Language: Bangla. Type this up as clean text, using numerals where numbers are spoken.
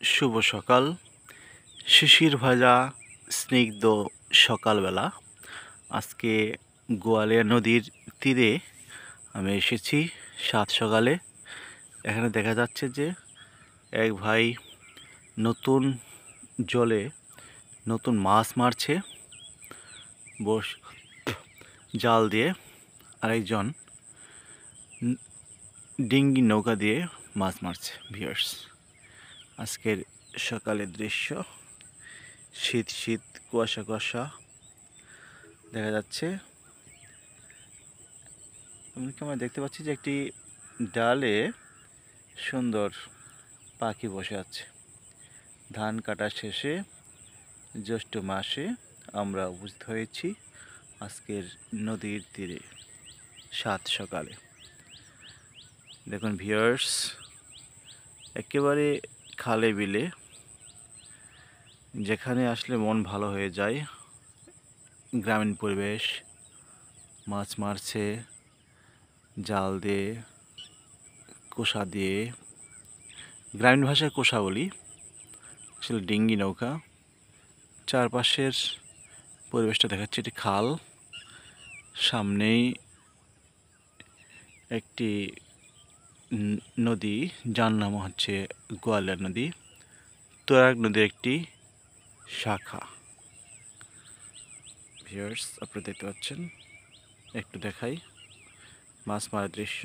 শুভ সকাল। শিশির ভাজা স্নিগ্ধ সকালবেলা। আজকে গোয়ালিয়া নদীর তীরে আমি এসেছি সাত সকালে। এখানে দেখা যাচ্ছে যে এক ভাই নতুন জলে নতুন মাছ মারছে জাল দিয়ে, আরেকজন ডিঙ্গি নৌকা দিয়ে মাছ মারছে। ভিউয়ার্স, আজকের সকালের দৃশ্য, শীত শীত কুয়াশা কুয়াশা দেখা যাচ্ছে। আমরা দেখতে পাচ্ছি যে একটি ডালে সুন্দর পাখি বসে আছে। ধান কাটা শেষে জ্যৈষ্ঠ মাসে আমরা উপস্থিত হয়েছি আজকের নদীর তীরে সাত সকালে। দেখুন ভিউয়ার্স, একেবারে খালে বিলে, যেখানে আসলে মন ভালো হয়ে যায়। গ্রামীণ পরিবেশ, মাছ মারছে জাল দিয়ে, কোষা দিয়ে, গ্রামীণ ভাষায় কোষা বলি, আসলে ডিঙ্গি নৌকা। চারপাশের পরিবেশটা দেখাচ্ছে এটি খাল, সামনেই একটি নদী যার নাম হচ্ছে গোয়ালিয়া নদী, তোরাগ নদীর একটি শাখা। ভিউয়ার্স, আপনারা দেখতে পাচ্ছেন, একটু দেখাই মাছ মারার দৃশ্য।